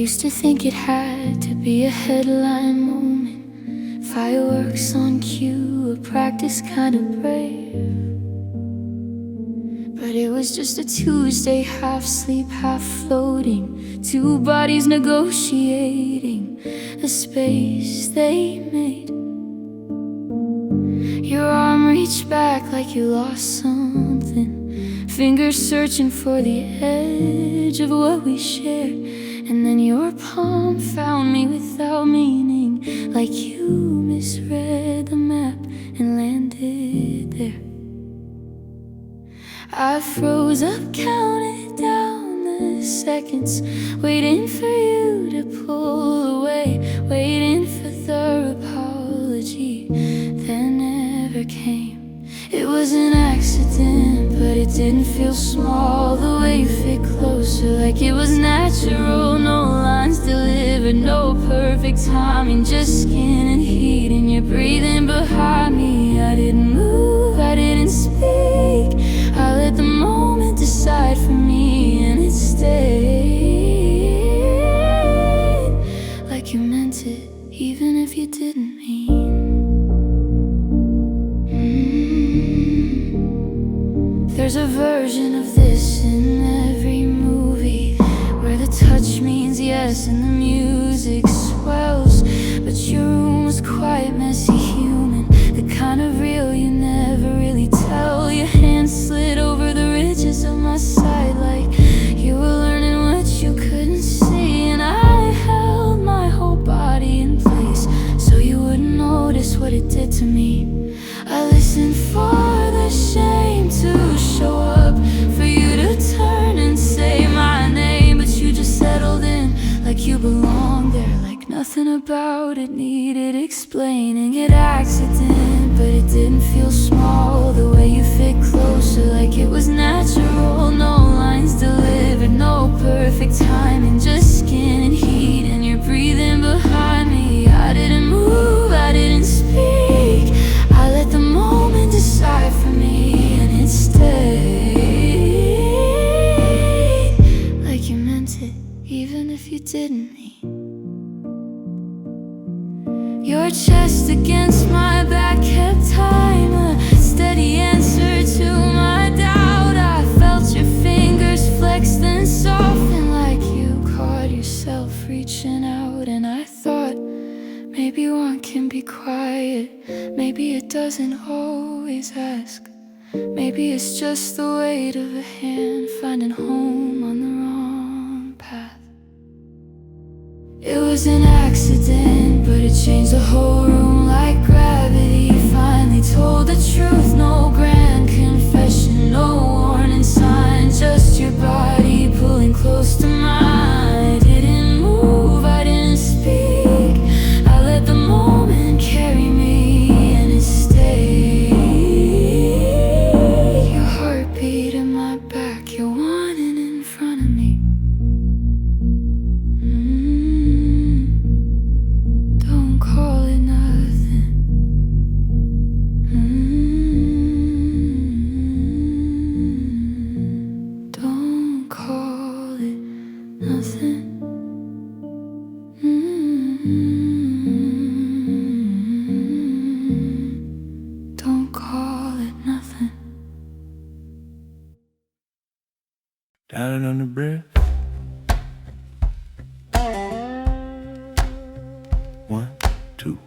used to think it had to be a headline moment, fireworks on cue, a practice kind of brave. But it was just a Tuesday, half sleep, half floating, two bodies negotiating a space they made. Your arm reached back like you lost something, fingers searching for the edge of what we shared. And then your palm found me without meaning, like you misread the map and landed there. I froze up, counted down the seconds, waiting for you to pull away, waiting for the apology that never came. It was an accident, but it didn't feel small. The way you fit closer, like it was natural. No lines delivered, no perfect timing, just skin and heat, and you're breathing behind me. I didn't move, I didn't speak, I let the moment decide for me, and it stayed like you meant it, even if you didn't mean. There's a version of this in every movie, where the touch means yes and the music swells. But your room was quiet, messy, human, the kind of real you never really tell. Your hand slid over the ridges of my side, like you were learning what you couldn't see. And I held my whole body in place so you wouldn't notice what it did to me. I listened for the shame to show up, for you to turn and say my name. But you just settled in like you belonged there, like nothing about it needed explaining. An accident, but it didn't feel small. The way you fit closer, like it was natural. No lines delivered, no perfect timing, just skin and heat, and you're breathing behind me. I didn't move, I didn't speak, I let the moment decide for me, and it stayed like you meant it, even if you didn't mean. Your chest against my back kept time, a steady answer to my doubt. I felt your fingers flex then soften, like you caught yourself reaching out. And I thought, maybe one can be quiet, maybe it doesn't always ask, maybe it's just the weight of a hand finding home on the wrong path. It was an accident, but it changed the whole room like gravity. Finally told the truth, no grand confession, no warning sign, just your body pulling close to mine. I didn't move, I didn't speak, I let the moment carry me, and it stayed. Your heartbeat in my back, you're wanting in front of me. Don't call it nothing. Don't call it nothing. Don't call it nothing. Down and under breath. 1, 2.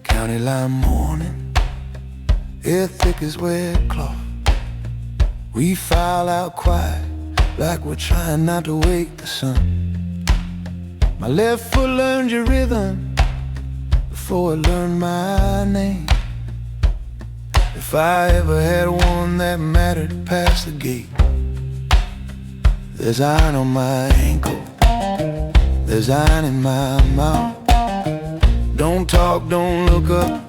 County line morning, air thick as wet cloth. We file out quiet, like we're trying not to wake the sun. My left foot learned your rhythm before it learned my name. If I ever had one that mattered past the gate, there's iron on my ankle, there's iron in my mouth. Don't talk, don't look up,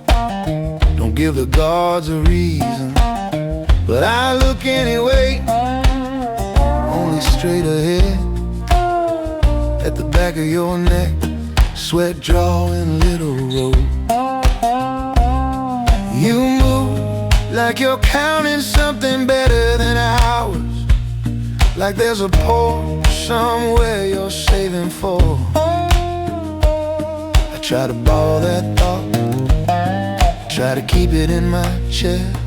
don't give the guards a reason, but I look anyway, only straight ahead. At the back of your neck, sweat drawing a little road. You move like you're counting something better than hours. like there's a porch somewhere you're saving for. I try to ball that thought, try to keep it in my chest.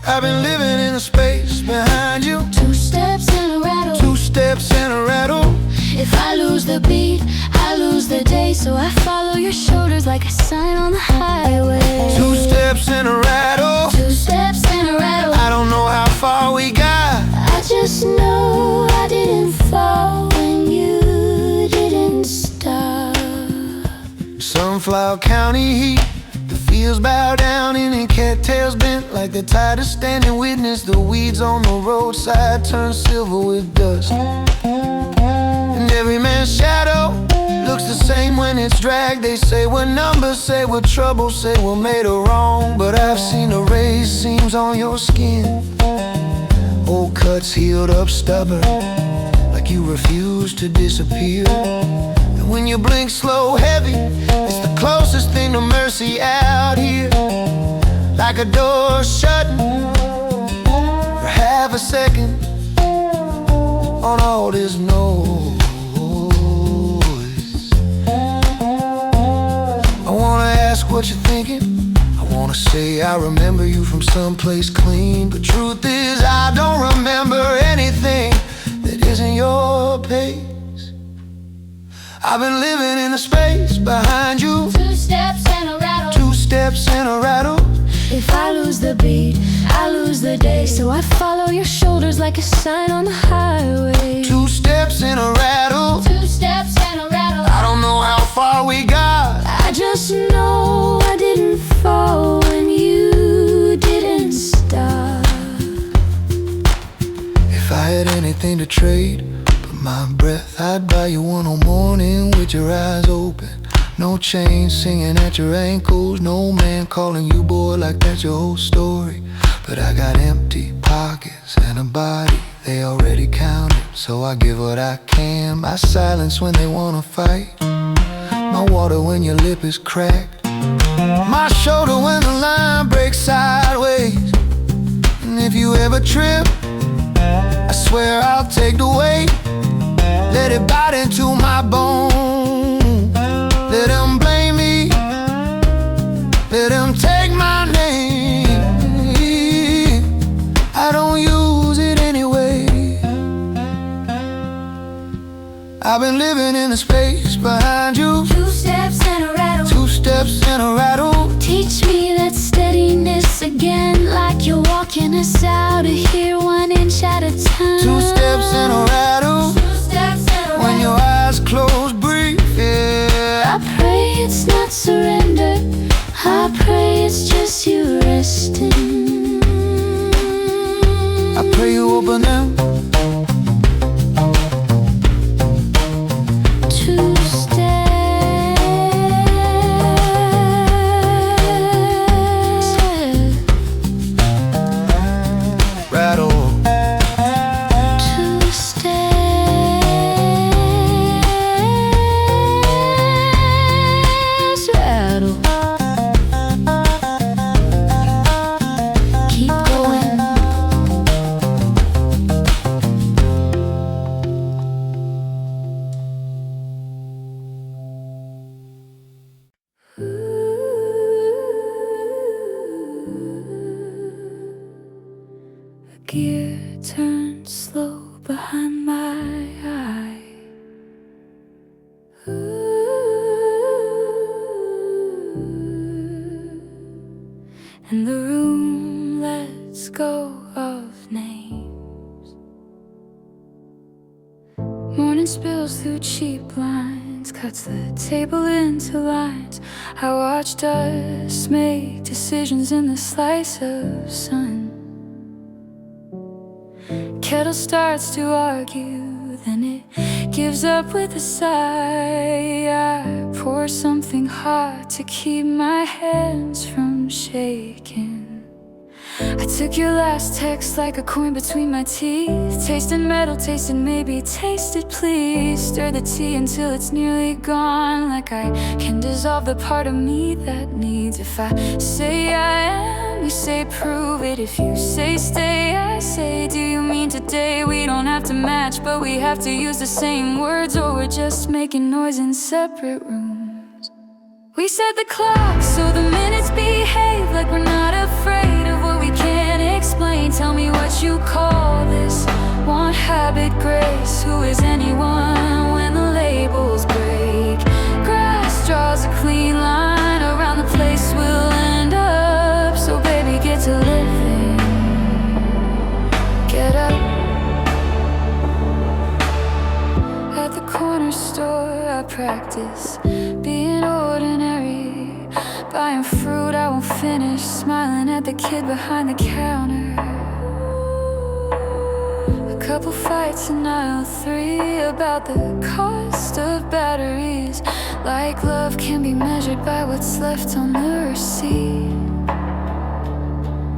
I've been living in the space behind you. 2 steps and a rattle. 2 steps and a rattle. If I lose the beat, I lose the day. So I follow your shoulders like a sign on the highway. 2 steps and a rattle. 2 steps and a rattle. I don't know how far we got. I just know I didn't fall when you didn't stop. Sunflower County heat, the fields bow down and cattails bent like the tide is standing witness. The weeds on the roadside turn silver with dust, and every man's shadow looks the same when it's dragged. They say we're numbers, say we're trouble, say we're made of wrong. But I've seen the raised seams on your skin, old cuts healed up stubborn, like you refuse to disappear. And when you blink slow heavy, it's the closest thing to mercy out here. Like a door shutting for half a second on all this noise. I wanna ask what you're thinking, I wanna say I remember you from someplace clean. But truth is I don't remember anything that isn't your pace. I've been living in the space behind you. 2 steps and a rattle. 2 steps and a rattle. If I lose the beat, I lose the day. So I follow your shoulders like a sign on the highway. 2 steps and a rattle. 2 steps and a rattle. I don't know how far we got. I just know I didn't fall when you didn't stop. If I had anything to trade but my breath, I'd buy you one on morning with your eyes open. No chain singing at your ankles, no man calling you boy like that's your whole story. But I got empty pockets and a body they already counted, so I give what I can. My silence when they wanna fight, my water when your lip is cracked, my shoulder when the line breaks sideways. And if you ever trip, I swear I'll take the weight, let it bite into my bone. Let them blame me, let them take my name. I don't use it anyway. I've been living in the space behind you. 2 steps and a rattle. 2 steps and a rattle. Teach me that steadiness again, like you're walking us out of here 1 inch at a time. 2 steps and a rattle. 2 steps and a rattle. When your eyes close, breathe, yeah. I pray it's not surrender, I pray it's just you resting. I pray you open them. 2 steps. Rattle. 2 steps. Rattle. Keep going. A gear turned slow behind my eye. And the room lets go of names. Morning spills through cheap blinds, cuts the table into lines. I watched us make decisions in the slice of sun. Kettle starts to argue, then it gives up with a sigh. I pour something hot to keep my hands from shaking. I took your last text like a coin between my teeth. Tasted metal, tasted maybe, tasted please. Stir the tea until it's nearly gone, like I can dissolve the part of me that needs. If I say I am we say prove it. If you say stay, I say do you mean today? We don't have to match, but we have to use the same words, or we're just making noise in separate rooms. We set the clock so the minutes behave like we're not afraid of what we can't explain. Tell me what you call this. Want habit grace? Who is anyone when the labels break? Grass draws a clean line around the place we'll end up. So baby, get to living. Get up. At the corner store I practice being ordinary, buying fruit I won't finish, smiling at the kid behind the counter. A couple fights in aisle 3 about the cost of batteries, like love can be measured by what's left on the receipt.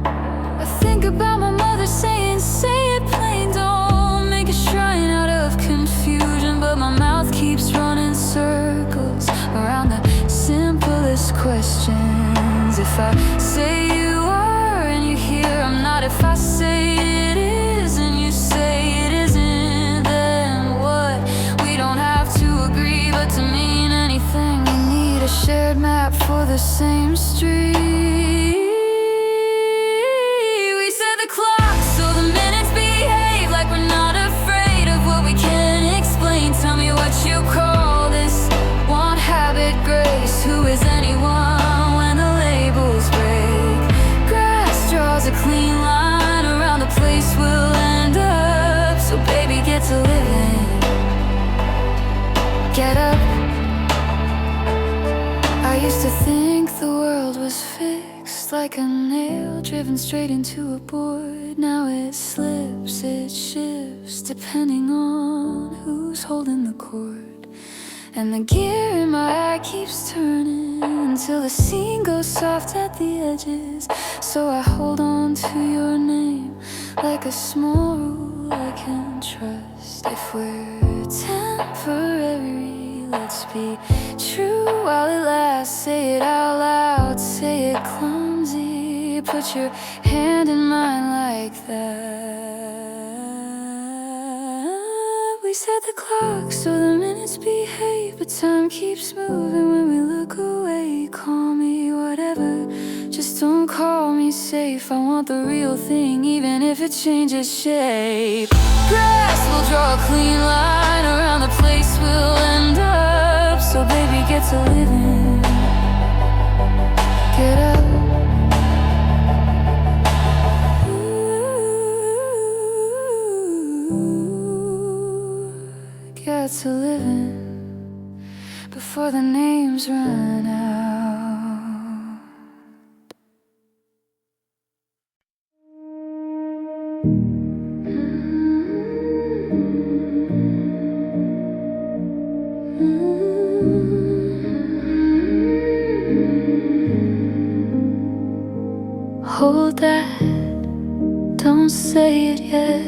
I think about my mother saying, say it plain, don't make a shrine out of confusion. But my mouth keeps running circles around the simplest questions. If I say you are and you hear I'm not, if I say it is and you say it isn't, then what? We don't have to agree, but to mean anything we need a shared map for the same street. We set the clock so the minutes behave like we're not afraid of what we can't explain. Tell me what you call this. Want habit grace? Who is anyone when the labels break? Grass draws a clean line around the place we'll end up. So baby, get to living. Get up. I used to think the world was fixed, like a nail driven straight into a board. Now it slips, it shifts, depending on who's holding the cord. And the gear in my eye keeps turning until the scene goes soft at the edges. So I hold on to your name like a small rule I can trust. If we're temporary, let's be true while it lasts. Say it out loud, say it clumsy. Put your hand in mine like that. We set the clock so the minutes behave, but time keeps moving when we look away. Call me whatever, just don't call me safe. I want the real thing, even if it changes shape. Grass will draw a clean line around the place we'll end up. So baby, get to living. Get up. Get to living before the names run out. Hold that, don't say it yet.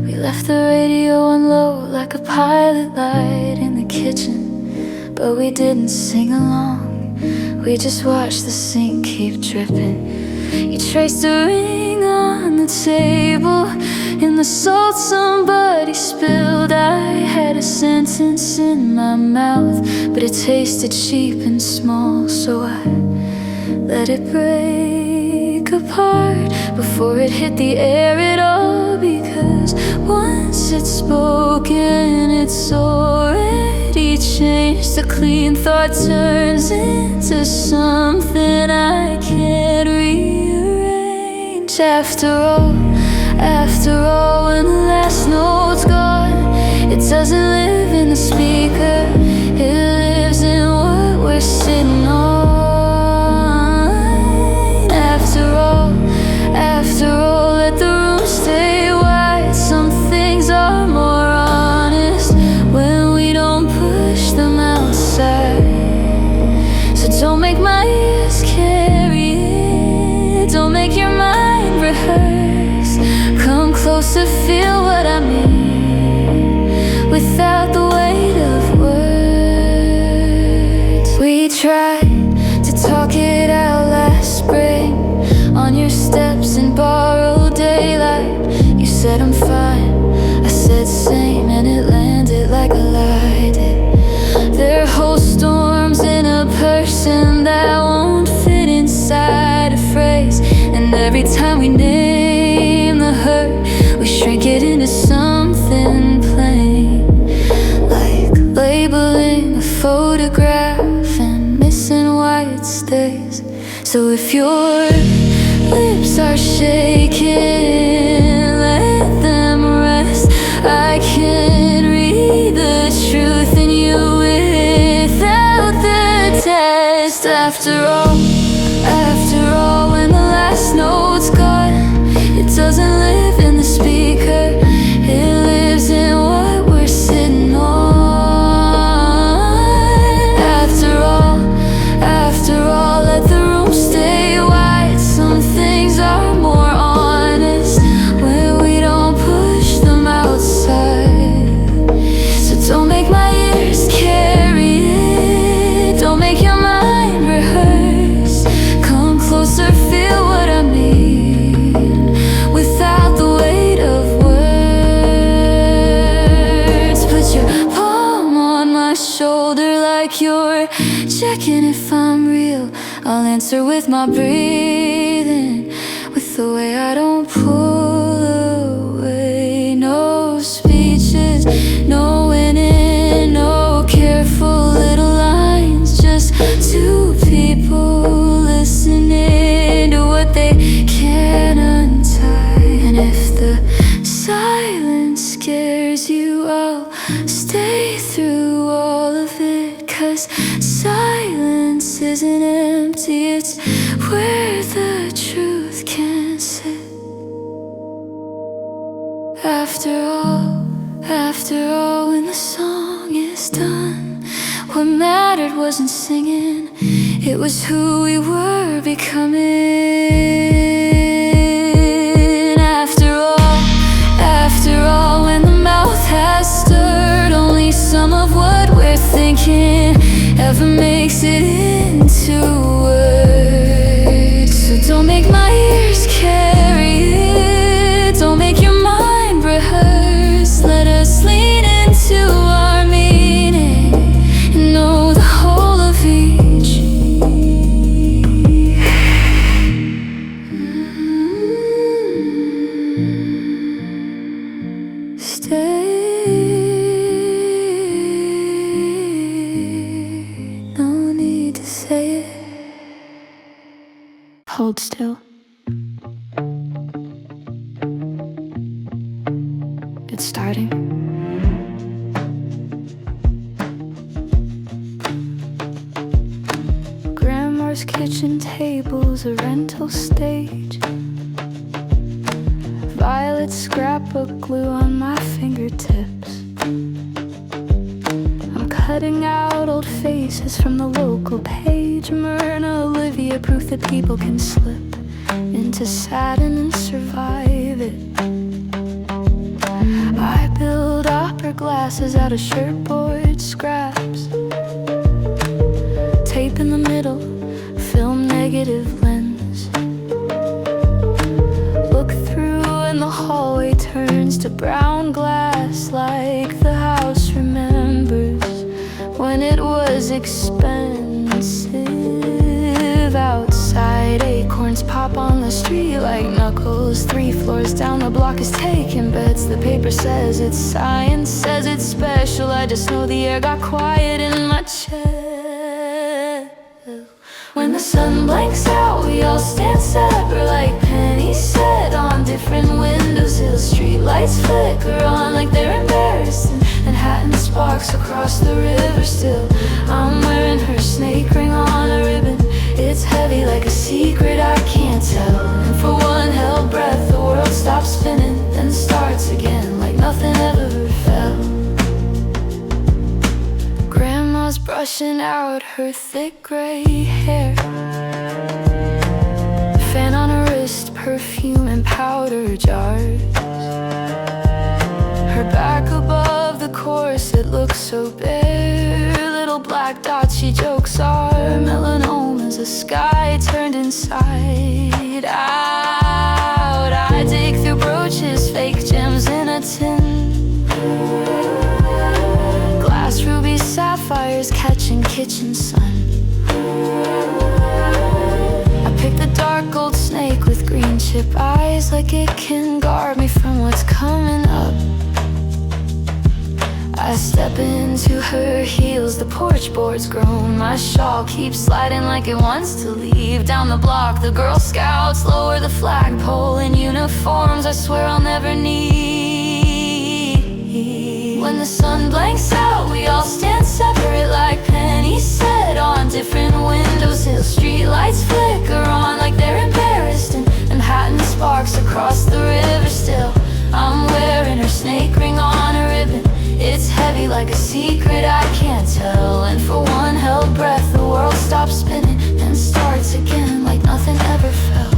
We left the radio on low like a pilot light in the kitchen, but we didn't sing along. We just watched the sink keep dripping. You traced a ring on the table in the salt somebody spilled. I had a sentence in my mouth, but it tasted cheap and small, so I let it break apart before it hit the air at all. Because once it's spoken, it's already changed. A clean thought turns into something I can't rearrange. After all, when the last note's gone, it doesn't live in the speaker, it lives in what we're sitting on. After all, let the room stay wide. Some things are more honest when we don't push them outside. So don't make my ears carry it, don't make your mind rehearse. Come closer, feel what I mean without the weight of words. We tried to talk it out last spring on So if your lips are shaking, let them rest. I can read the truth in you without the test. After all, when the last note's gone, it doesn't live in the speaker, it lives in what we're sitting on. After all, let the room stay wide. Some things are more honest when we don't push them outside. So don't make my ears carry it, don't make your mind rehearse. Come closer, feel what I mean, without the weight of words. Put your palm on my shoulder like you're checking if I'm real. I'll answer with my breathing, with the way I don't pull away. No speeches, no winning, no careful little lines. Just two people listening to what they can't untie. And if the silence scares you, I'll stay through all of it. 'Cause silence isn't empty, it's where the truth can sit. After all, when the song is done, what mattered wasn't singing, it was who we were becoming. After all, when the mouth has stirred, only some of what we're thinking ever makes it into words. So don't make my ears carry it, don't make your mind rehearse. Let us lean into our meaning and know the whole of each. Stay. Hold still. It's starting. Grandma's kitchen table's a rental stage. Violet scrapbook glue on my fingertips. I'm cutting out old faces from the local page. Myrna, Olivia, proof that people can slip into satin and survive it. I build opera glasses out of shirtboard scraps. Tape in the middle, film negative lens. Look through and the hallway turns to brown glass, like the house remembers when it was expensive. Outside, acorns pop on the street like knuckles. 3 floors down, the block is taking bets. The paper says it's science, says it's special. I just know the air got quiet in my chest. When the sun blanks out, we all stand separate like pennies set on different windowsills. Street lights flicker on like they're embarrassed. Manhattan sparks across the river still. I'm wearing her snake ring on a ribbon. It's heavy like a secret I can't tell. And for one held breath, the world stops spinning, then starts again like nothing ever fell. Grandma's brushing out her thick gray hair. Fan on her wrist, perfume and powder jars. Her back above the corset looks so bare. Little black dots, she jokes, are melanomas. The sky turned inside out. I dig through brooches, fake gems in a tin. Glass, rubies, sapphires catching kitchen sun. I pick the dark gold snake with green chip eyes, like it can guard me from what's coming up. I step into her heels, the porch boards groan. My shawl keeps sliding like it wants to leave. Down the block, the Girl Scouts lower the flagpole in uniforms I swear I'll never need. When the sun blanks out, we all stand separate like Penny said, on different windowsills. Street lights flicker on like they're embarrassed, and Manhattan sparks across the river still. I'm wearing her snake ring on a ribbon. It's heavy like a secret I can't tell. And for one held breath, the world stops spinning and starts again like nothing ever fell.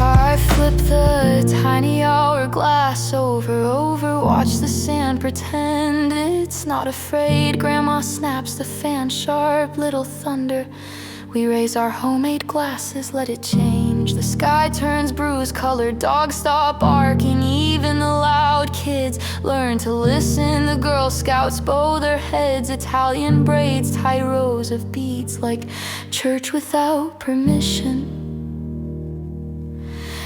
I flip the tiny hourglass over, watch the sand, pretend it's not afraid. Grandma snaps the fan, sharp little thunder. We raise our homemade glasses, let it change. The sky turns bruise-colored, dogs stop barking. Even the loud kids learn to listen. The Girl Scouts bow their heads, Italian braids, tight rows of beads, like church without permission.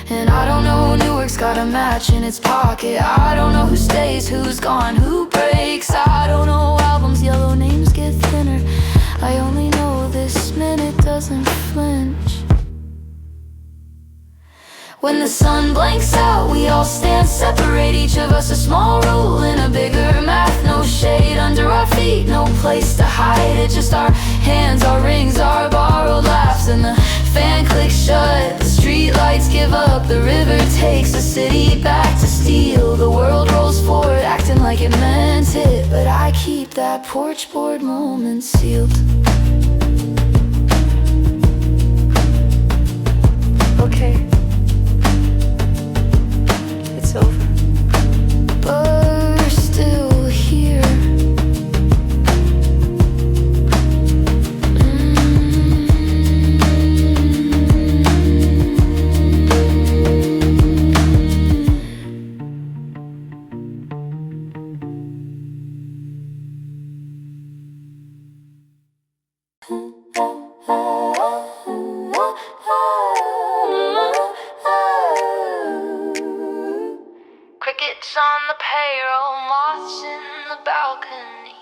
And I don't know, Newark's got a match in its pocket. I don't know who stays, who's gone, who breaks. I don't know albums, yellow names get thinner. I only know this minute doesn't flinch. When the sun blanks out, we all stand separate. Each of us a small rule in a bigger math. No shade under our feet, no place to hide it. Just our hands, our rings, our borrowed laughs. And the fan clicks shut, the street lights give up. The river takes the city back to steal. The world rolls forward, acting like it meant it. But I keep that porch board moment sealed. Okay, it's over, but we're still here. Crickets on the payroll, moths in the balcony.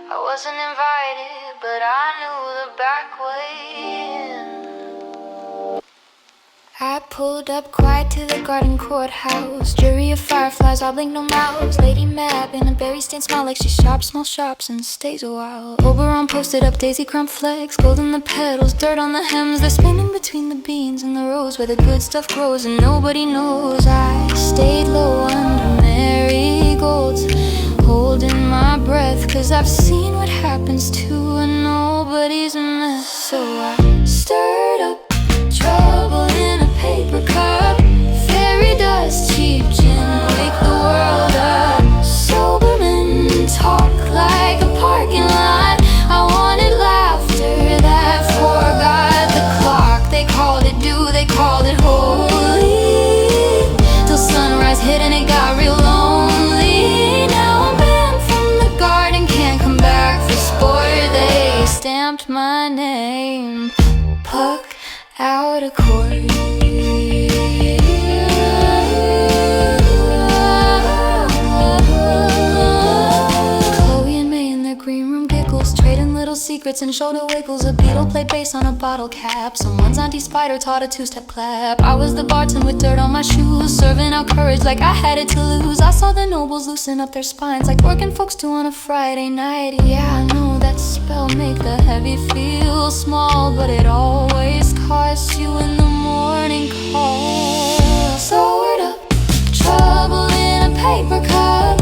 I wasn't invited, but I knew the back way in. I pulled up quiet to the garden courthouse. Jury of fireflies, all blink no mouths. Lady Mab in a berry-stained smile like she shops small shops and stays a while. Oberon posted up daisy crumb flags, gold in the petals, dirt on the hems. They're spinning between the beans and the rows where the good stuff grows and nobody knows. I stayed low under marigolds, holding my breath, cause I've seen what happens to a nobody's mess. So I stirred up trouble in a paper cup, fairy dust, cheap gin, wake the world up. Sobermen talk like a parking lot. I wanted laughter that forgot the clock. They called it due, they called it holy, till sunrise hit and it got real lonely. Now I'm banned from the garden, can't come back for sport. They stamped my name, Puck out of court. Chloe and May in their green room giggles, trading little secrets and shoulder wiggles. A beetle played bass on a bottle cap. Someone's auntie spider taught a two-step clap. I was the bartender with dirt on my shoes, serving out courage like I had it to lose. I saw the nobles loosen up their spines like working folks do on a Friday night. Yeah, I know that spell make the heavy feel small, but it always costs you in the morning call. Sobered up, trouble in a paper cup,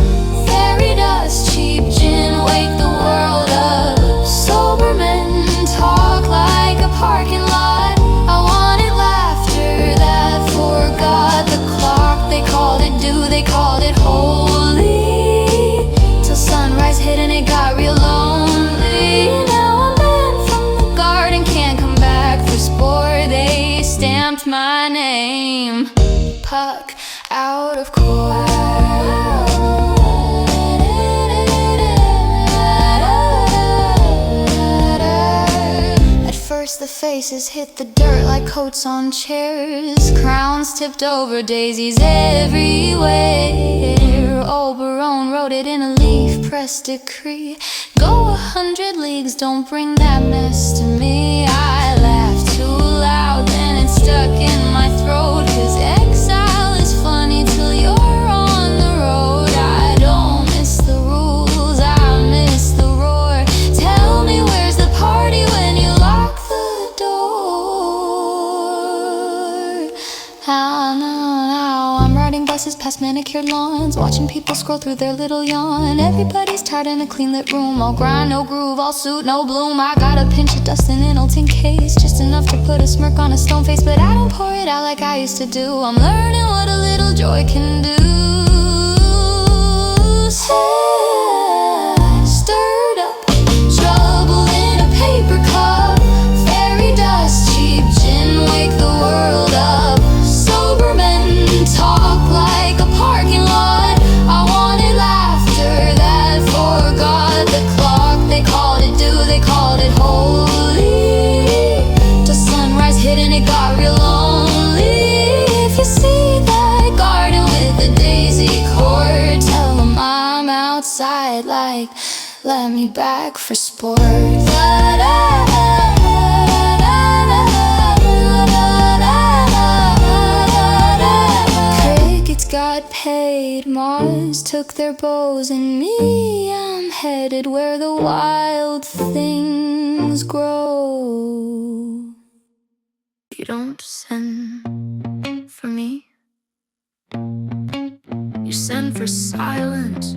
fairy dust, cheap gin, wake the world up. Sober men talk like a parking lot. I wanted laughter that forgot the clock. They called it due, they called it holy, till sunrise hit and it got real lonely. Now I'm banned from the garden, can't come back for sport. They stamped my name, Puck out of court. At first the faces hit the dirt like coats on chairs. Crowns tipped over, daisies everywhere. Oberon wrote it in a leaf press decree. Go 100 leagues, don't bring that mess to me. I laughed too loud, then it stuck in my throat. 'Cause exile is funny till you're on the road. I don't miss the rules, I miss the roar. Tell me where's the party when you lock the door. Now I'm riding buses past manicured lawns, watching people scroll through their little yawn. Everybody's tired in a clean lit room, all grind, no groove, all suit, no bloom. I got a pinch of dust in an old tin case, just enough to put a smirk on a stone face. But I don't pour it out like I used to do. I'm learning what a little joy can do. Stirred up trouble in a paper cup, fairy dust, cheap gin, wake the world up. Sober men talk like a parking lot. I wanted laughter that forgot the clock. They called it due, they called it holy. Till sunrise hit and it got real lonely. If you see that garden with the daisy cord, tell them I'm outside like, let me back for sport. Crickets got paid, Mars took their bows, and me, I'm headed where the wild things grow. You don't send for me, you send for silence.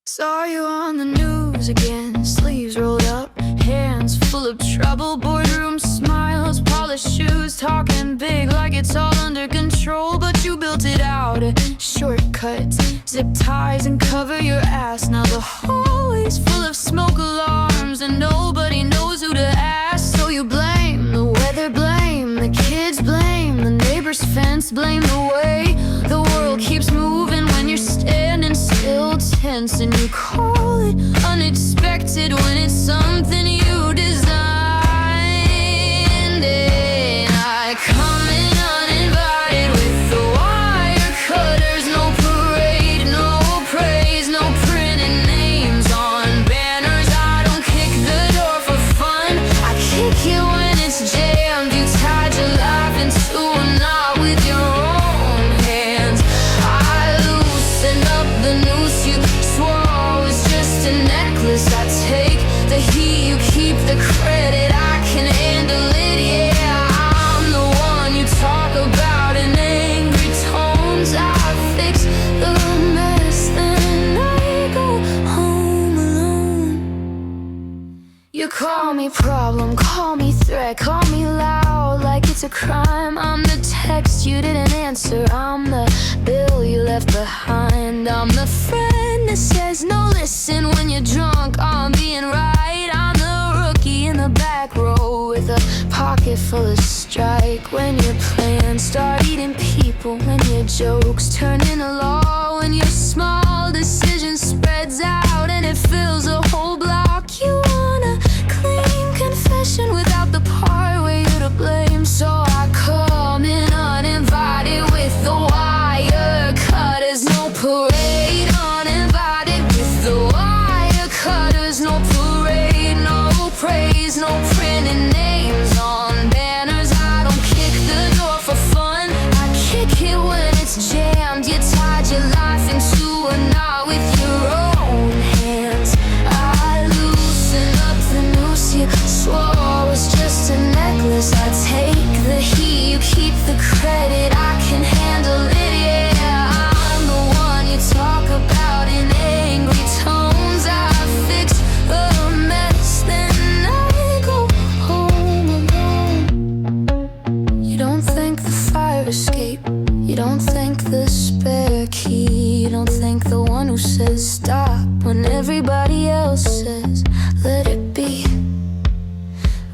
Saw you on the news again, sleeves rolled up, hands full of trouble, boardroom smiles, polished shoes, talking big like it's all under control. But you built it out, shortcuts, zip ties and cover your ass. Now the hallway's full of smoke alarms and nobody knows who to ask. So you blame the weather, blame the kids, blame the neighbor's fence, blame the way the world keeps moving when you're standing still, tense. And you call it unexpected when it's something you designed. And I come in uninvited with the wire cutters. No parade, no praise, no printed names on banners. I don't kick the door for fun, I kick it when it's jammed. You tied your life into a knot with your own hands. I loosen up the noose you swore was just a necklace. I take the heat, you keep the credit. I can handle it, yeah. I'm the one you talk about in angry tones. I fix the mess, then I go home alone. You call me problem, call me threat, call me loud like it's a crime. I'm the text you didn't answer, I'm the bill you left behind. I'm the friend that says no, listen when you're drunk, I'm being right. I'm the rookie in the back row with a pocket full of strike. When your plans start eating people, when your jokes turn into law, when your small decision spreads out and it fills a whole block. You want a clean confession without the part where you're to blame. So I come in uninvited with the wire cutters. No parade, uninvited with the wire cutters. No parade, no praise, no printed names on banners. I don't kick the door for fun, I kick it when it's jammed. You tied your life into a knot with your own hands. I loosen up the noose you swore was just a necklace. I take the heat, you keep the credit. I can handle it, yeah. I'm the one you talk about in angry tones. I fix the mess, then I go home alone. You don't think the fire escape, you don't think the spare key, you don't think the one who says stop when everybody else says let it be.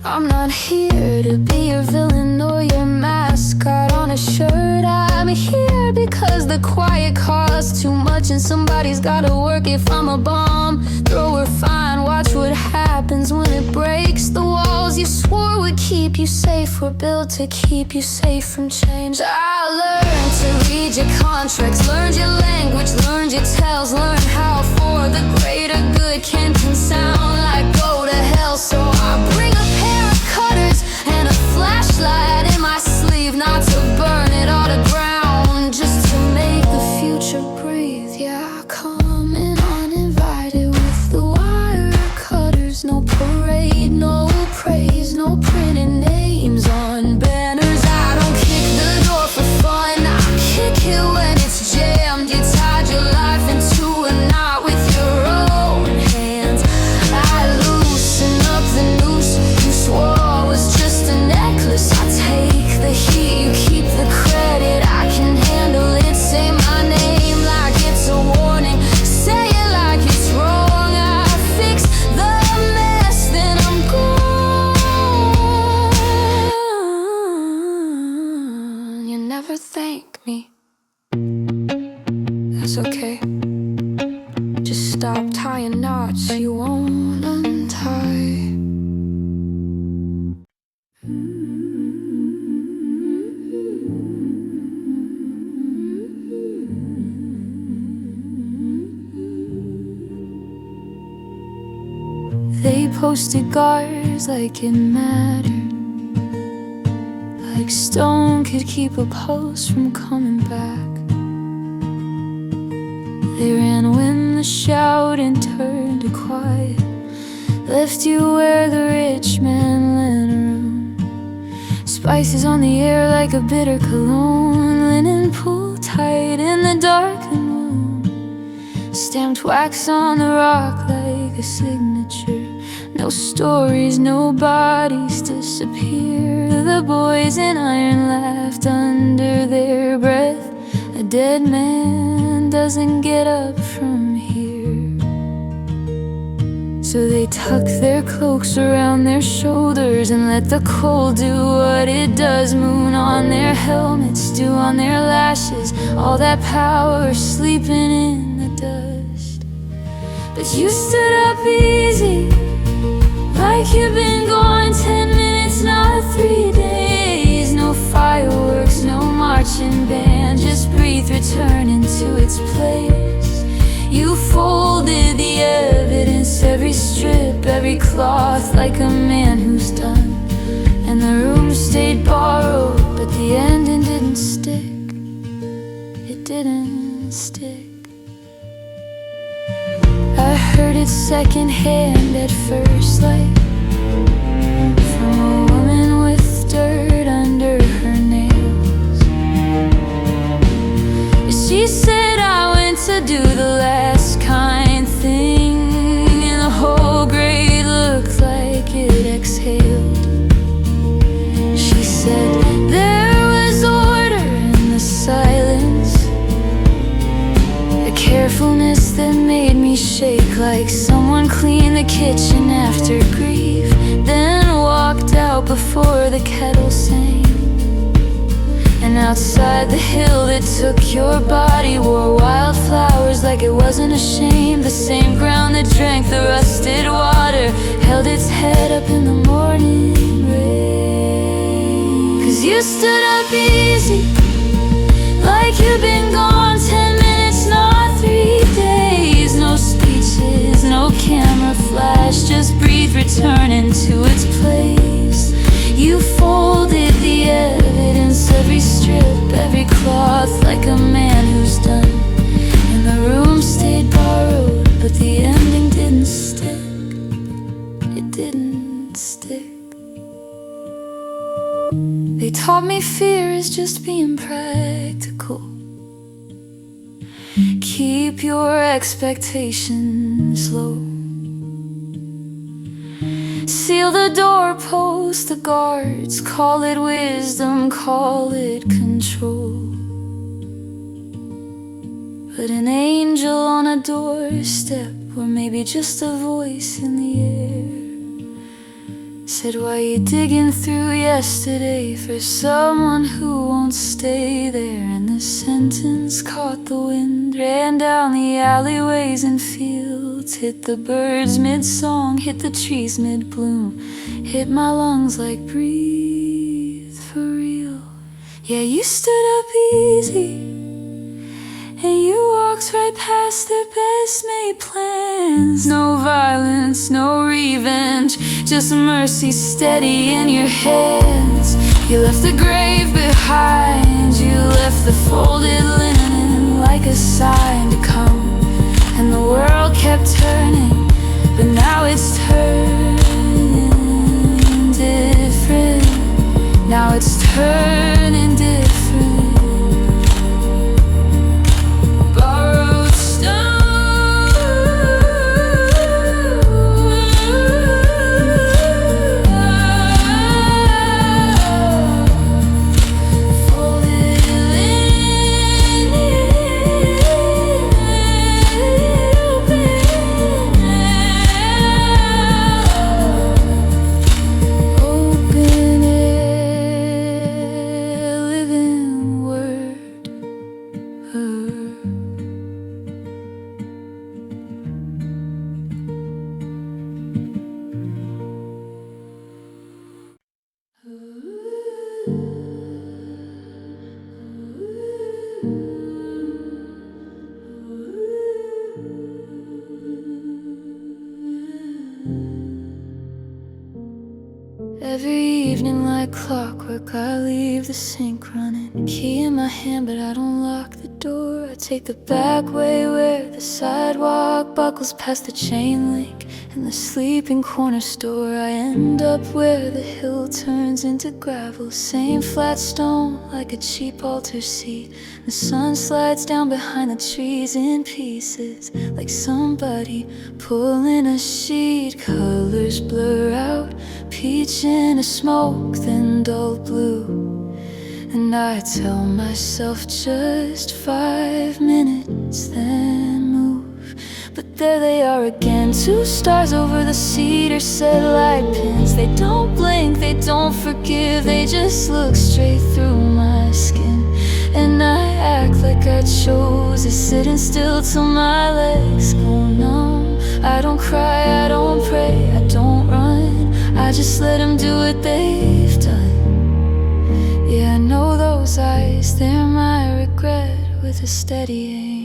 I'm not here to be your villain or your mascot on a shirt. I'm here because the quiet costs too much watching. Somebody's gotta work if I'm a bomb. Throw her fine, watch what happens when it breaks the walls you swore would keep you safe. Were built to keep you safe from change. I learned to read your contracts, learned your language, learned your tales, learned how for the greater good can sound like go to hell. So I bring a pair of cutters and a flashlight in my sleeve, not to burn it all to ground, just to make the future breathe. Yeah, I come in uninvited with the wire cutters. No parade, no praise, no printed names on banners. I don't kick the door for fun, I kick it when it's jammed. You tied your life into a knot with your own hands. I loosen up the noose you swore was just a necklace. I take the heat, you keep the credit. I can handle it, say my name like it's a warning, say it like it's wrong. I fix the mess, then I'm gone. You never thank me. That's okay. Just stop tying knots you won't untie. They posted guards like it mattered, like stone could keep a post from coming back. They ran when the shouting turned to quiet, left you where the rich man lent a room. Spices on the air like a bitter cologne, linen pulled tight in the darkened room. Stamped wax on the rock like a signature. No stories, no bodies disappear. The boys in iron laughed under their breath. A dead man doesn't get up from here. So they tuck their cloaks around their shoulders and let the cold do what it does. Moon on their helmets, dew on their lashes, all that power sleeping in the dust. But you stood up easy, like you've been gone 10 minutes, not 3 days. No fireworks, no marching band, just breathe, returning to its place. You folded the evidence, every strip, every cloth, like a man who's done. And the room stayed borrowed, but the ending didn't stick. It didn't stick. I heard it secondhand at first, like from a woman with dirt under her nails. She said I went to do the last kind thing, and the whole grade looked like it exhaled. She said there was order in the silence, a carefulness that made me shake, like someone cleaned the kitchen after grief, then walked out before the kettle sang. And outside the hill that took your body wore wildflowers like it wasn't a shame. The same ground that drank the rusted water held its head up in the morning rain. 'Cause you stood up easy, like you've been gone 10 minutes, not 3 days. No speeches, no camera flash, just breathe, returning to its place. You folded the evidence, every strip, every cloth, like a man who's done. And the room stayed borrowed, but the ending didn't stick. It didn't stick. They taught me fear is just being practical. Keep your expectations low. Seal the doorpost, the guards, call it wisdom, call it control. But an angel on a doorstep, or maybe just a voice in the air, Said, why you digging through yesterday for someone who won't stay there? And the sentence caught the wind, ran down the alleyways and fields, hit the birds mid-song, hit the trees mid-bloom, hit my lungs like breathe for real. Yeah, you stood up easy, and you walked right past their best made plans. No violence, no revenge, just mercy steady in your hands. You left the grave behind, you left the folded linen like a sign to come. And the world kept turning, but now it's turning different. Now it's turning different. Every evening like clockwork, I leave the sink running, key in my hand but I don't lock the door. I take the back way where the sidewalk buckles past the chain link and the sleeping corner store. I end up where the hill turns into gravel, same flat stone like a cheap altar seat. The sun slides down behind the trees in pieces, like somebody pulling a sheet. Colors blur out, peach in a smoke, then dull blue. And I tell myself just 5 minutes, then move. But there they are again, 2 stars over the cedar set like pins. They don't blink, they don't forgive, they just look straight through my skin. And I act like I chose it, sitting still till my legs go numb. I don't cry, I don't pray, I don't run, I just let them do what they've done. Yeah, I know those eyes, they're my regret with a steady aim.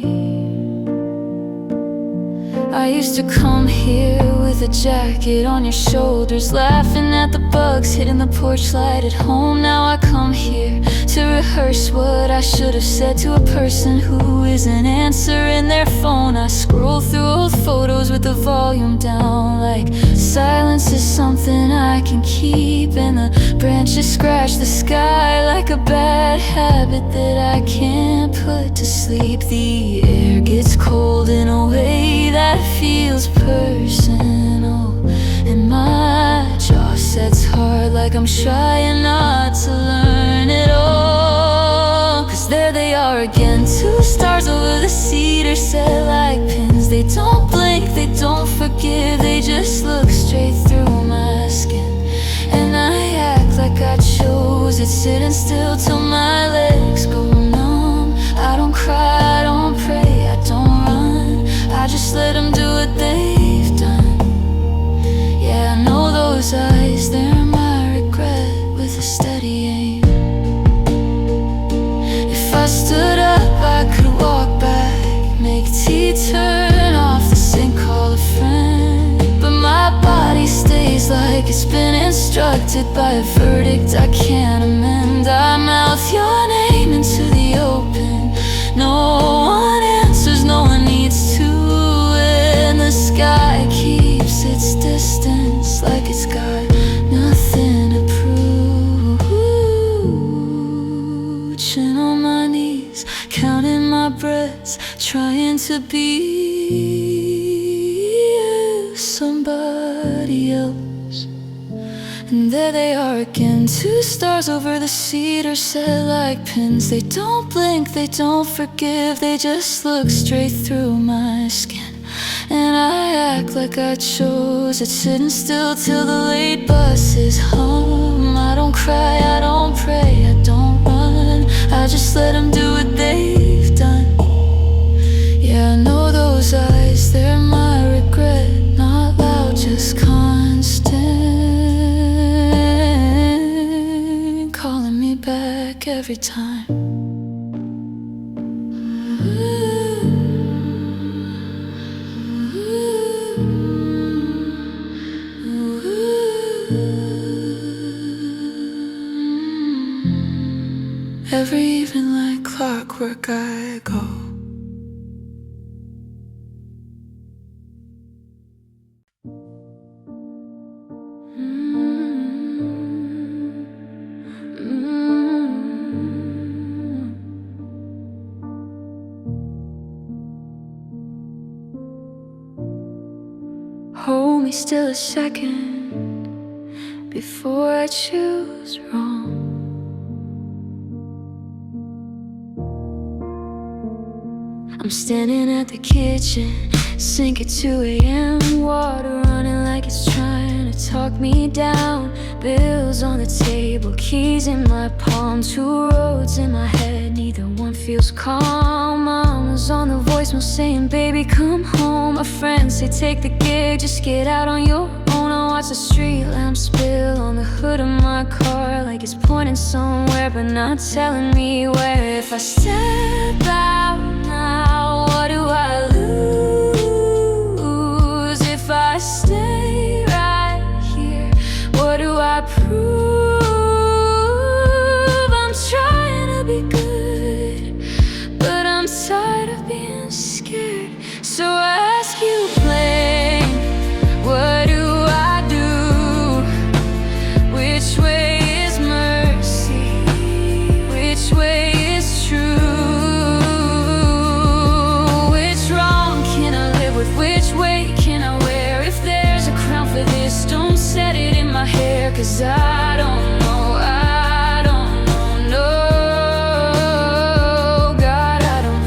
I used to come here with a jacket on your shoulders, laughing at the bugs hitting the porch light at home. Now I come here to rehearse what I should have said to a person who isn't answering their phone. I scroll through old photos with the volume down, like silence is something I can keep, and the branches scratch the sky like a bad habit that I can't put to sleep. The air gets cold in a way that feels personal, and my jaw sets hard like I'm trying not to learn it all. Cause there they are again, 2 stars over the cedar set like pins. They don't blink, they don't forgive, they just look straight through my skin. And I act like I chose it, sitting still till my legs go numb. I don't cry, I don't pray, I don't run, I just let them do what they've done. Yeah, I know those eyes, they're my regret with a steady aim. If I stood up, I could walk back, make tea, turn off the sink, call a friend. But my body stays like it's been instructed by a verdict I can't amend. I mouth your name into the open, no one answers, no one needs to. And the sky keeps its distance like it's got nothing to prove. Chin on my knees, counting my breaths, trying to be somebody else. And there they are again, 2 stars over the cedar set like pins. They don't blink, they don't forgive, they just look straight through my skin. And I act like I chose it, sitting still till the late bus is home. I don't cry, I don't pray, I don't run, I just let them do what they've done. Yeah, I know those eyes, they're my regret. Not loud, just constant, calling me back every time. Every evening like clockwork I go. Hold me still a second before I choose wrong. I'm standing at the kitchen sink at 2 a.m. Water running like it's trying to talk me down. Bills on the table, keys in my palm, 2 roads in my head, neither one feels calm. Mama's on the voicemail saying, baby, come home. My friends say, take the gig, just get out on your own. I watch the street lamp spill on the hood of my car, like it's pointing somewhere but not telling me where. If I step out now, what do I lose? If I stay right here, what do I prove? I'm trying to be good, but I'm tired of being scared. So I ask you plain, what do I do? Which way is mercy? Which way is true? Which wrong can I live with? Which weight can I wear? If there's a crown for this, don't set it in my hair. Cause I don't know, I don't know, no, God, I don't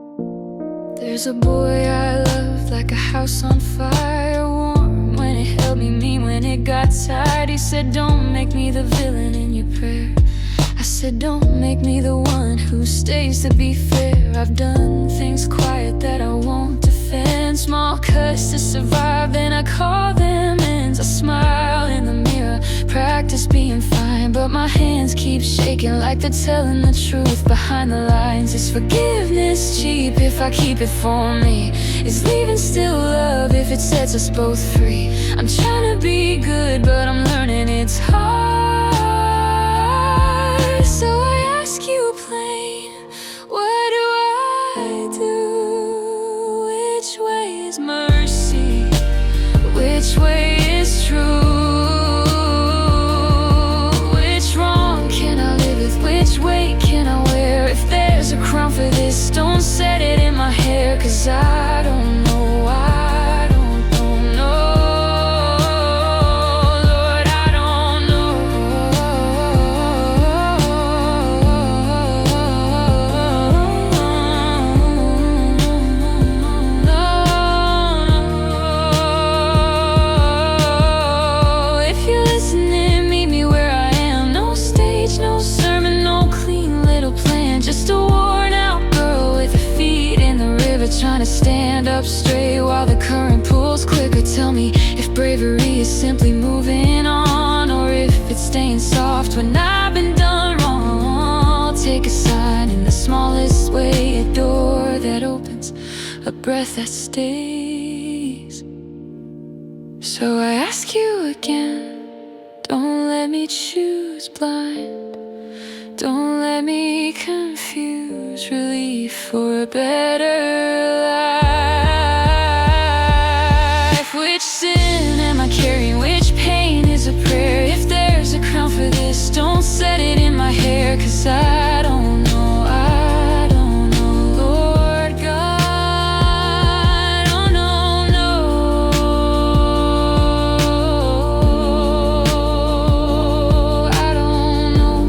know. There's a boy I love, like a house on fire, warm when it held me, mean when it got tired. He said, don't make me the villain in your prayer. I said, don't make me the one who stays to be fair. I've done things quiet that I won't defend, small cuts to survive, then I call them ends. I smile in the mirror, practice being fine, but my hands keep shaking like they're telling the truth behind the lines. Is forgiveness cheap if I keep it for me? Is leaving still love if it sets us both free? I'm trying to be good, but I'm learning it's hard. So I ask you plain, what do I do? Which way is mercy? Which way is true? Which wrong can I live with? Which weight can I wear? If there's a crown for this, don't set it in my hair. Cause I don't know, I don't know, Lord, I don't know. If you're listening, meet me where I am. No stage, no sermon, no clean little plan. Just a worn out girl with her feet in the river, trying to stand up straight while the current pulls quicker. Tell me if bravery is simply moving on, or if it's staying soft when I've been done wrong. I'll take a sign in the smallest way, a door that opens, a breath that stays. So I ask you again, don't let me choose blind, don't let me confuse relief for a better life. Which sin am I carrying? Which pain is a prayer? If there's a crown for this, don't set it in my hair. Cause I don't know, I don't know, Lord God, oh no, no. I don't know.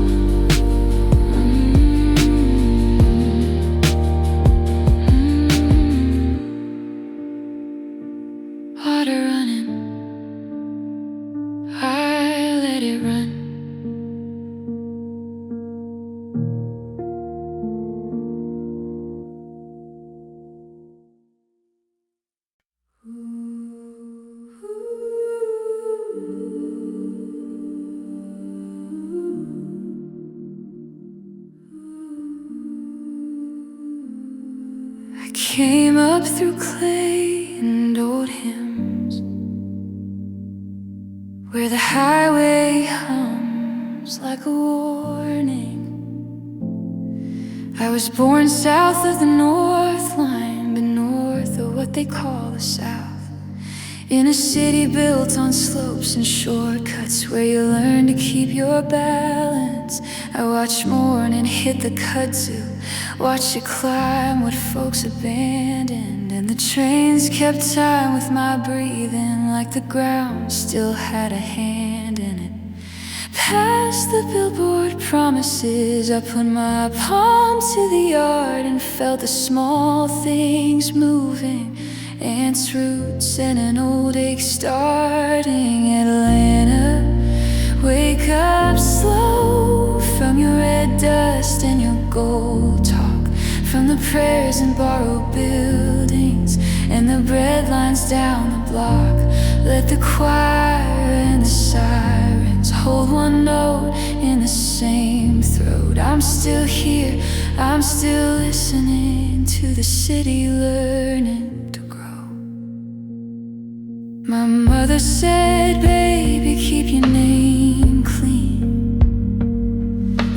came up through clay and old hymns, where the highway hums like a warning. I was born south of the North Line, but north of what they call the South, in a city built on slopes and shortcuts where you learn to keep your balance. I watched morning hit the kudzu, watched it climb what folks abandoned, and the trains kept time with my breathing like the ground still had a hand in it. Past the billboard promises, I put my palm to the yard and felt the small things moving. Ants, roots, and an old ache starting. Atlanta, wake up slow from your red dust and your gold talk, from the prayers and borrowed buildings and the bread lines down the block. Let the choir and the sirens hold one note in the same throat. I'm still here, I'm still listening to the city learning to grow. My mother said, baby, keep your name clean,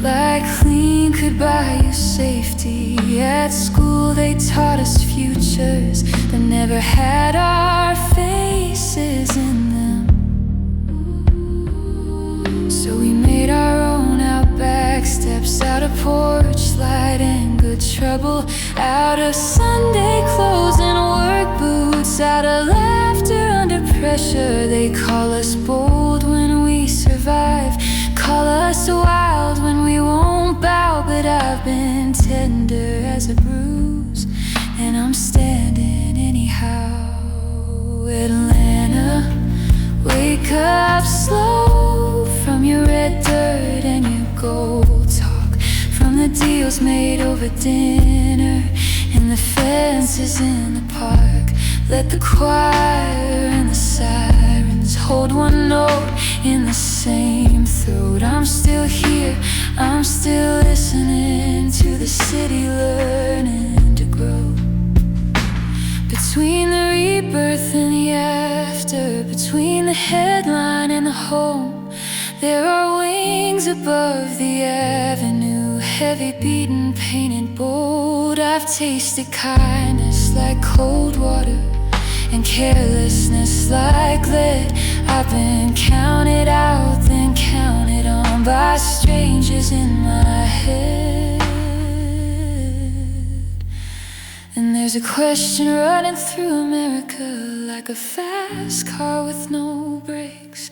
like clean could buy you safety. At school they taught us futures that never had our faces in them, so we made our own out back steps, out of porch light and good trouble, out of Sunday clothes and work boots, out of laughter under pressure. They call us bold when we survive, call us wild when we won't bow, but I've been tender as a bruise, and I'm standing anyhow. Atlanta, wake up slow from your red dirt and your gold talk, from the deals made over dinner and the fences in the park. Let the choir and the sirens hold one note in the same throat. I'm still here, I'm still listening to the city learning to grow. Between the rebirth and the after, between the headline and the home, there are wings above the avenue, heavy beaten, painted bold. I've tasted kindness like cold water and carelessness like lead. I've been counted out, then counted on by strangers in my head. And there's a question running through America like a fast car with no brakes.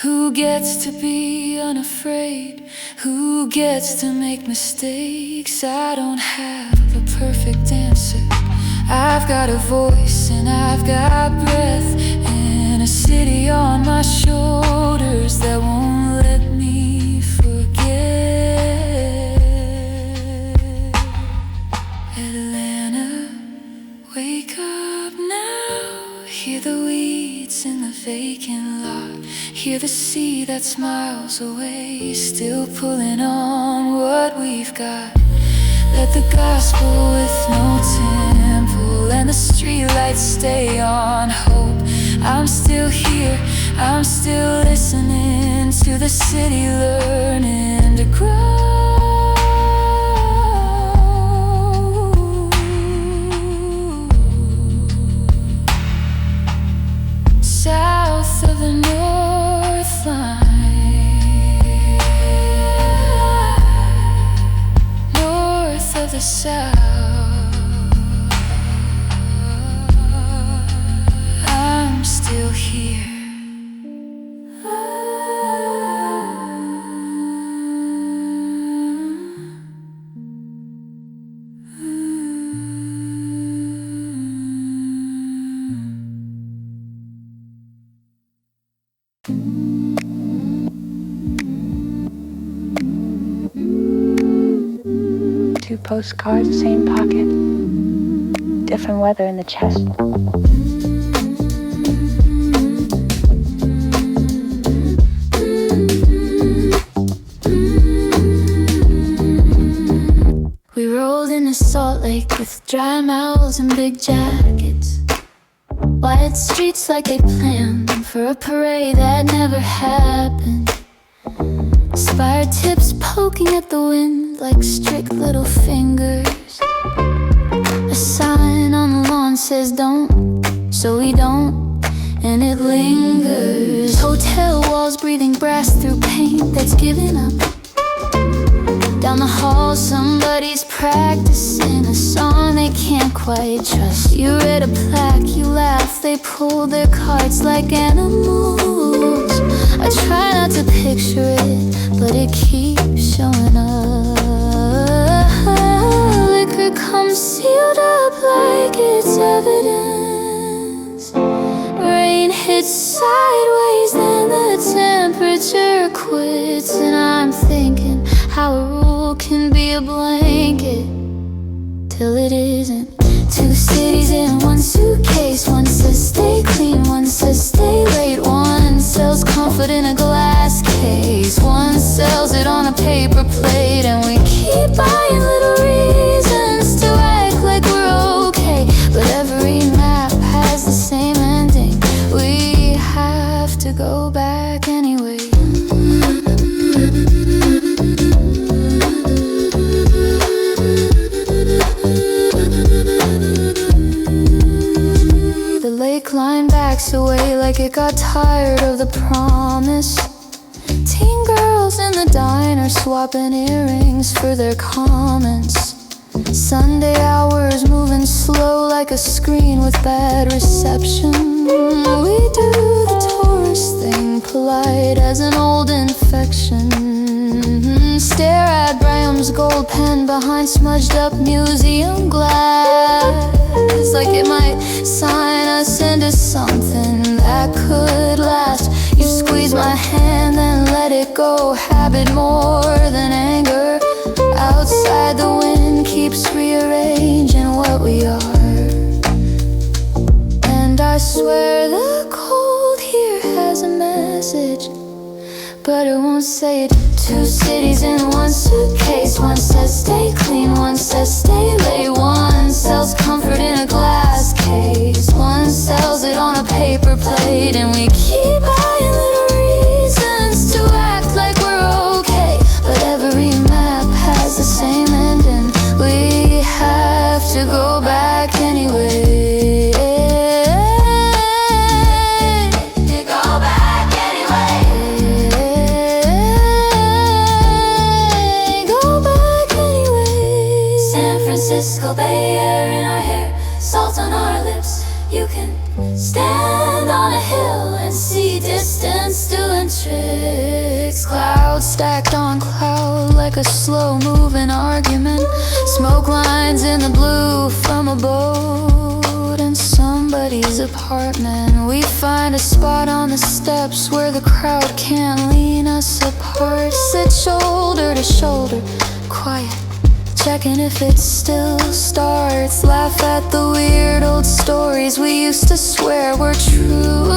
Who gets to be unafraid? Who gets to make mistakes? I don't have a perfect answer. I've got a voice and I've got breath, and a city on my shoulders that won't let me forget. Atlanta, wake up now. Hear the weeds in the vacant lot, hear the sea that's miles away, still pulling on what we've got. Let the gospel with no temple and the streetlights stay on hope. I'm still here, I'm still listening to the city learning to grow. South of the North Line, north of the South, I'm still here. Two postcards, same pocket, different weather in the chest. We rolled into Salt Lake like with dry mouths and big jackets. Wide streets like they planned for a parade that never happened. Spire tips poking at the wind like strict little fingers. A sign on the lawn says don't, so we don't, and it lingers. Hotel walls breathing brass through paint that's giving up. Down the hall somebody's practicing a song they can't quite trust. You read a plaque, you laugh, they pull their cards like animals. I try not to picture it, but it keeps showing up. Liquor comes sealed up like it's evidence. Rain hits sideways, then the temperature quits. And I'm thinking how a rule can be a blanket till it isn't. Two cities in one suitcase. One says stay clean, one says stay late. One sells comfort in a glass case, one sells it on a paper plate. And we keep buying little reasons to act like we're okay, but every map has the same ending. We have to go back anyway. The lake line backs away like it got tired of the promise. Teen girls in the diner swapping earrings for their comments. Sunday hours moving slow like a screen with bad reception. We do the tourist thing, polite as an old infection. Stare at Graham's gold pen behind smudged up museum glass, like it might sign us into something that could last. You squeeze my hand then let it go, habit more than anger. Outside the wind keeps rearranging what we are. And I swear the cold here has a message, but it won't say it. Two cities in one suitcase. One says stay clean, one says stay late. One sells comfort in a glass case, one sells it on a paper plate. And we keep buying little reasons to act like we're okay, but every map has the same ending. We have to go back anyway. Francisco Bay Air in our hair, salt on our lips. You can stand on a hill and see distance doing tricks. Cloud stacked on cloud like a slow-moving argument. Smoke lines in the blue from a boat in somebody's apartment. We find a spot on the steps where the crowd can't lean us apart. Sit shoulder to shoulder, quiet, checking if it still starts. Laugh at the weird old stories we used to swear were true,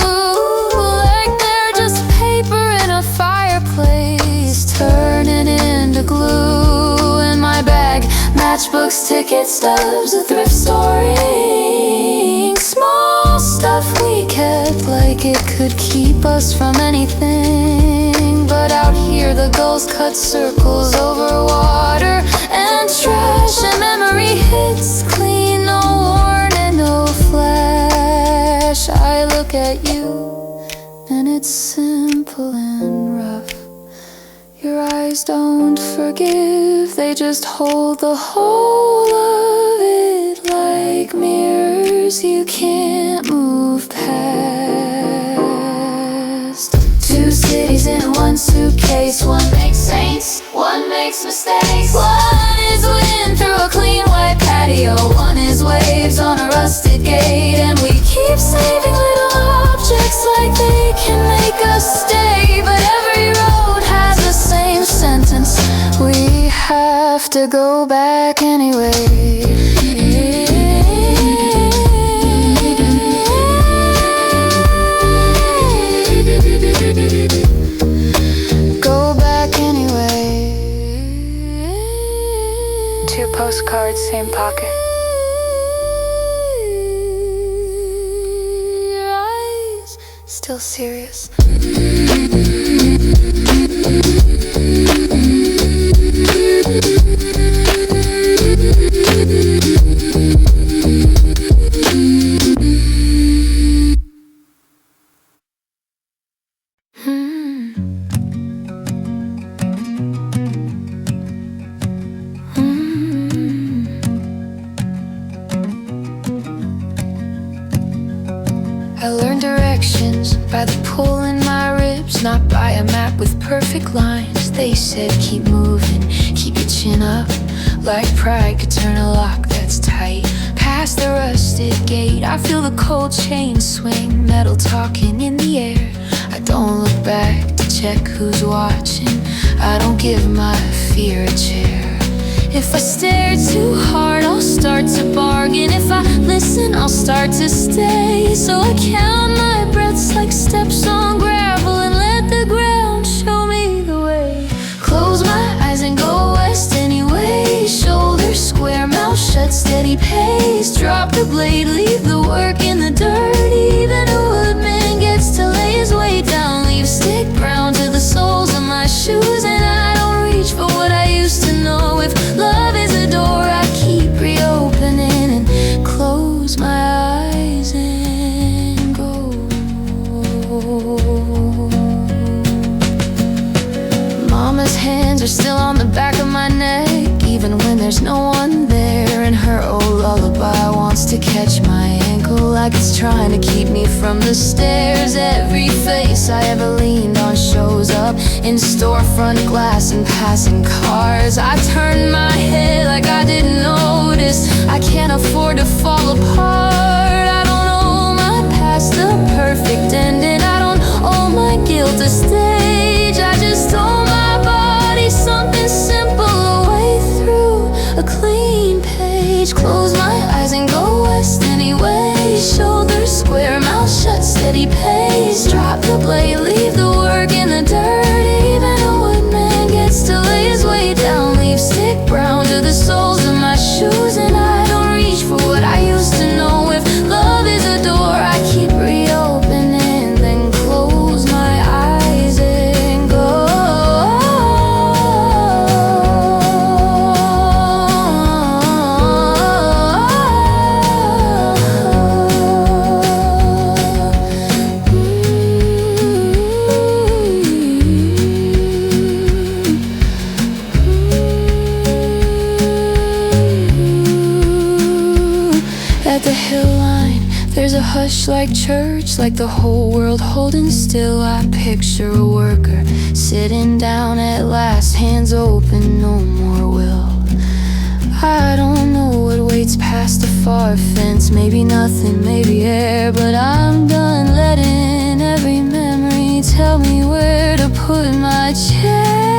like they're just paper in a fireplace turning into glue. In my bag, matchbooks, ticket stubs, a thrift store ring. Small stuff we kept like it could keep us from anything. But out here the gulls cut circles over water and trash, and memory hits clean, no warning, no flash. I look at you and it's simple and rough. Your eyes don't forgive, they just hold the whole of it like mirrors you can't move past. Two cities in one suitcase. One makes saints, one makes mistakes. One is wind through a clean white patio, one is waves on a rusted gate. And we keep saving little objects like they can make us stay, but every road has the same sentence. We have to go back anyway. Go back anyway. 2 postcards, same pocket. still serious. I learned directions by the pull in my ribs, not by a map with perfect lines. They said keep moving, keep your chin up, like pride could turn a lock that's tight. Past the rusted gate, I feel the cold chain swing, metal talking in the air. I don't look back to check who's watching, I don't give my fear a chair. If I stare too hard, I'll start to bargain. If I listen, I'll start to stay. So I count my breaths like steps on gravel and let the ground show me the way. Close my eyes and go west anyway. Shoulders square, mouth shut, steady pace. Drop the blade, leave the work in the dirt. Even a woodman gets to lay his weight down. Leave stick brown to the soles of my shoes, and I don't reach for what I used to know. If love is a door, I keep reopening and close my eyes and go. Mama's hands are still on the back of my neck, even when there's no one there. And her old lullaby wants to catch my ankle like it's trying to keep me from the stairs. Every face I ever leaned on shows up in storefront glass and passing cars. I turn my head like I didn't notice. I can't afford to fall apart. I don't owe my past a perfect ending. I don't owe my guilt a stage. I just owe my body something simple, a way through a clean page. Close my eyes and go west anyway. Shoulders square, mouth shut, steady pace. Drop the blade, leave the work in the dirt. Even a woodman gets to lay his weight down. Leave stick brown to the soles of my shoes, and I don't reach for what I used to know. If love is a door, I keep reopening, then close my eyes and go. At the hill line, there's a hush like church, like the whole world holding still. I picture a worker sitting down at last, hands open, no more will. I don't know what waits past the far fence. Maybe nothing, maybe air, but I'm done letting every memory tell me where to put my chair.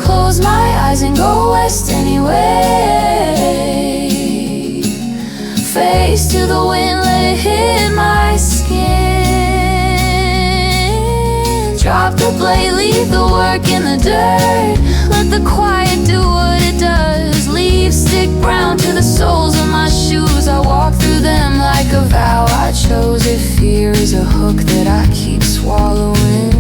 Close my eyes and go west anyway. Face to the wind, let it hit my skin. Drop the blade, leave the work in the dirt. Let the quiet do what it does. Leave stick brown to the soles of my shoes. I walk through them like a vow I chose. If fear is a hook that I keep swallowing.